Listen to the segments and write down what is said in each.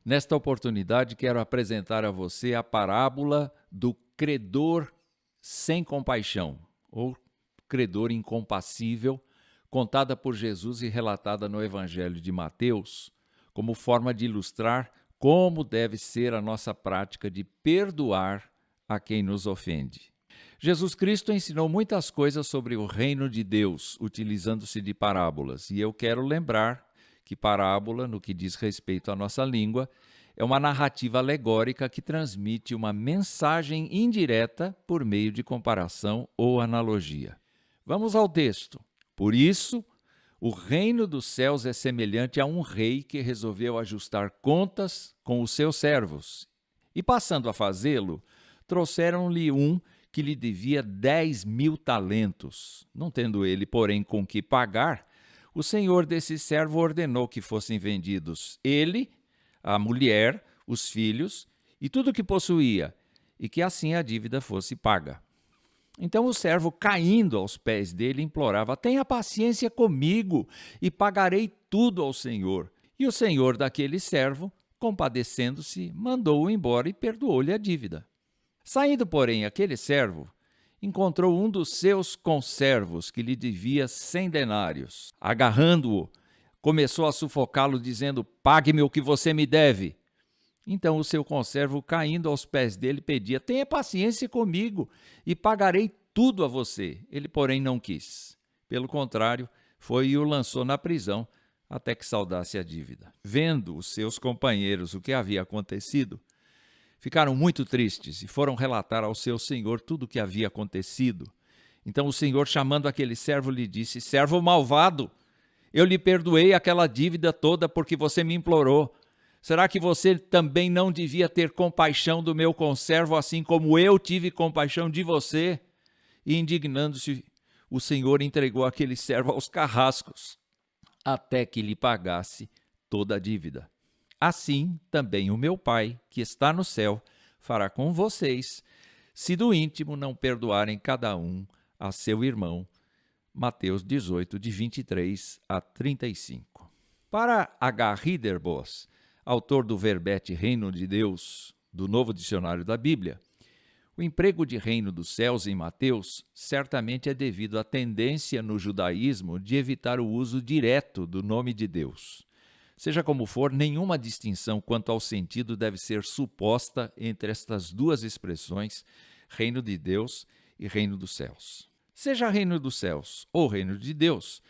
Nesta oportunidade, quero apresentar a você a parábola do credor sem compaixão, ou credor incompassível, contada por Jesus e relatada no Evangelho de Mateus, como forma de ilustrar como deve ser a nossa prática de perdoar a quem nos ofende. Jesus Cristo ensinou muitas coisas sobre o reino de Deus, utilizando-se de parábolas, e eu quero lembrar que parábola, no que diz respeito à nossa língua, é uma narrativa alegórica que transmite uma mensagem indireta por meio de comparação ou analogia. Vamos ao texto. Por isso, o reino dos céus é semelhante a um rei que resolveu ajustar contas com os seus servos. E passando a fazê-lo, trouxeram-lhe um que lhe devia 10.000 talentos. Não tendo ele, porém, com que pagar, o senhor desse servo ordenou que fossem vendidos ele, a mulher, os filhos e tudo o que possuía, e que assim a dívida fosse paga. Então o servo, caindo aos pés dele, implorava: tenha paciência comigo e pagarei tudo ao senhor. E o senhor daquele servo, compadecendo-se, mandou-o embora e perdoou-lhe a dívida. Saindo, porém, aquele servo, encontrou um dos seus conservos que lhe devia 100 denários. Agarrando-o, começou a sufocá-lo, dizendo: pague-me o que você me deve. Então o seu conservo, caindo aos pés dele, pedia: tenha paciência comigo e pagarei tudo a você. Ele, porém, não quis. Pelo contrário, foi e o lançou na prisão até que saldasse a dívida. Vendo os seus companheiros o que havia acontecido, ficaram muito tristes e foram relatar ao seu senhor tudo o que havia acontecido. Então o senhor, chamando aquele servo, lhe disse: servo malvado, eu lhe perdoei aquela dívida toda porque você me implorou. Será que você também não devia ter compaixão do meu conservo, assim como eu tive compaixão de você? E indignando-se, o senhor entregou aquele servo aos carrascos, até que lhe pagasse toda a dívida. Assim também o meu Pai, que está no céu, fará com vocês, se do íntimo não perdoarem cada um a seu irmão. Mateus 18, de 23 a 35. Para H. Ridderbos, autor do verbete Reino de Deus, do Novo Dicionário da Bíblia, o emprego de reino dos céus em Mateus certamente é devido à tendência no judaísmo de evitar o uso direto do nome de Deus. Seja como for, nenhuma distinção quanto ao sentido deve ser suposta entre estas duas expressões, reino de Deus e reino dos céus. Seja reino dos céus ou reino de Deus,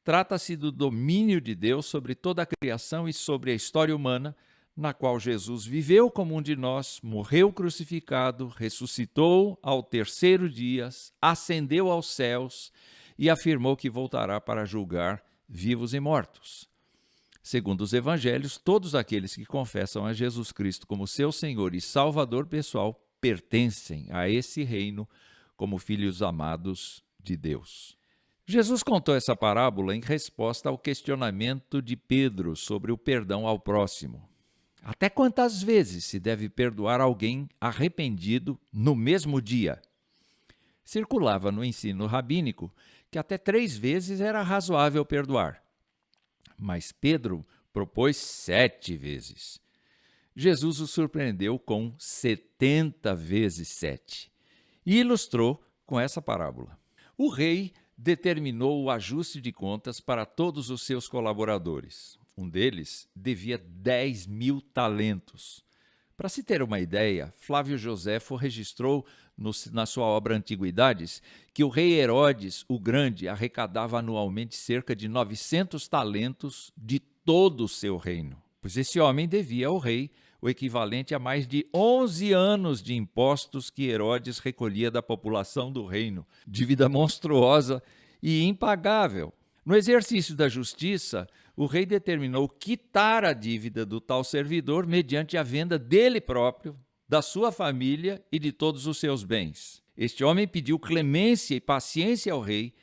trata-se do domínio de Deus sobre toda a criação e sobre a história humana, na qual Jesus viveu como um de nós, morreu crucificado, ressuscitou ao terceiro dia, ascendeu aos céus e afirmou que voltará para julgar vivos e mortos. Segundo os evangelhos, todos aqueles que confessam a Jesus Cristo como seu Senhor e Salvador pessoal pertencem a esse reino como filhos amados de Deus. Jesus contou essa parábola em resposta ao questionamento de Pedro sobre o perdão ao próximo. Até quantas vezes se deve perdoar alguém arrependido no mesmo dia? Circulava no ensino rabínico que até 3 vezes era razoável perdoar. Mas Pedro propôs 7 vezes. Jesus o surpreendeu com 70 vezes 7 e ilustrou com essa parábola. O rei determinou o ajuste de contas para todos os seus colaboradores. Um deles devia 10.000 talentos. Para se ter uma ideia, Flávio Joséfo registrou na sua obra Antiguidades que o rei Herodes o Grande arrecadava anualmente cerca de 900 talentos de todo o seu reino, pois esse homem devia ao rei o equivalente a mais de 11 anos de impostos que Herodes recolhia da população do reino, dívida monstruosa e impagável. No exercício da justiça, o rei determinou quitar a dívida do tal servidor mediante a venda dele próprio, da sua família e de todos os seus bens. Este homem pediu clemência e paciência ao rei,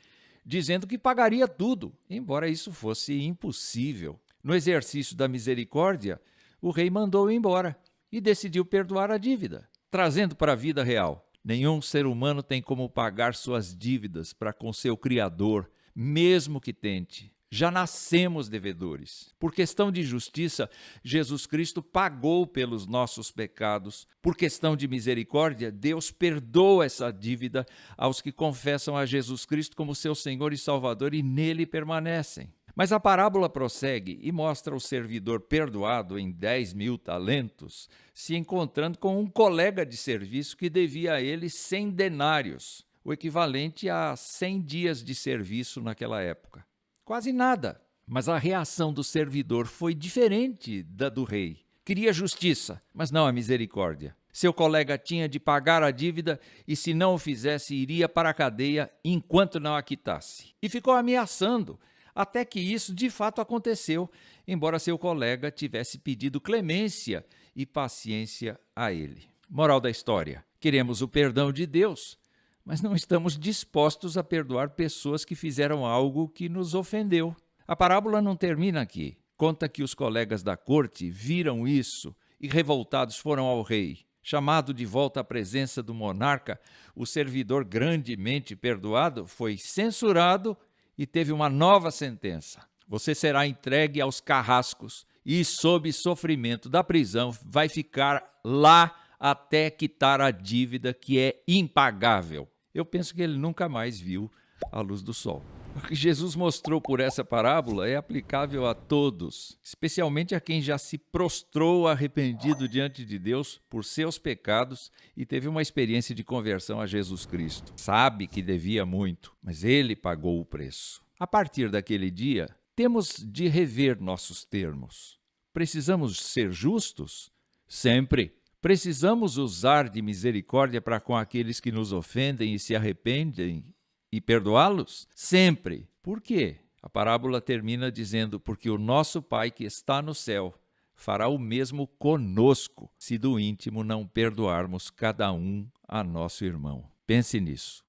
dizendo que pagaria tudo, embora isso fosse impossível. No exercício da misericórdia, o rei mandou-o embora e decidiu perdoar a dívida, trazendo para a vida real. Nenhum ser humano tem como pagar suas dívidas para com seu Criador, mesmo que tente. Já nascemos devedores. Por questão de justiça, Jesus Cristo pagou pelos nossos pecados. Por questão de misericórdia, Deus perdoa essa dívida aos que confessam a Jesus Cristo como seu Senhor e Salvador e nele permanecem. Mas a parábola prossegue e mostra o servidor perdoado em 10.000 talentos se encontrando com um colega de serviço que devia a ele 100 denários, o equivalente a 100 dias de serviço naquela época. Quase nada. Mas a reação do servidor foi diferente da do rei. Queria justiça, mas não a misericórdia. Seu colega tinha de pagar a dívida e, se não o fizesse, iria para a cadeia enquanto não a quitasse. E ficou ameaçando, até que isso de fato aconteceu, embora seu colega tivesse pedido clemência e paciência a ele. Moral da história: queremos o perdão de Deus, mas não estamos dispostos a perdoar pessoas que fizeram algo que nos ofendeu. A parábola não termina aqui. Conta que os colegas da corte viram isso e, revoltados, foram ao rei. Chamado de volta à presença do monarca, o servidor grandemente perdoado foi censurado e teve uma nova sentença. Você será entregue aos carrascos e, sob sofrimento da prisão, vai ficar lá até quitar a dívida que é impagável. Eu penso que ele nunca mais viu a luz do sol. O que Jesus mostrou por essa parábola é aplicável a todos, especialmente a quem já se prostrou arrependido diante de Deus por seus pecados e teve uma experiência de conversão a Jesus Cristo. Sabe que devia muito, mas ele pagou o preço. A partir daquele dia, temos de rever nossos termos. Precisamos ser justos? Sempre. Precisamos usar de misericórdia para com aqueles que nos ofendem e se arrependem e perdoá-los? Sempre. Por quê? A parábola termina dizendo: porque o nosso Pai que está no céu fará o mesmo conosco, se do íntimo não perdoarmos cada um a nosso irmão. Pense nisso.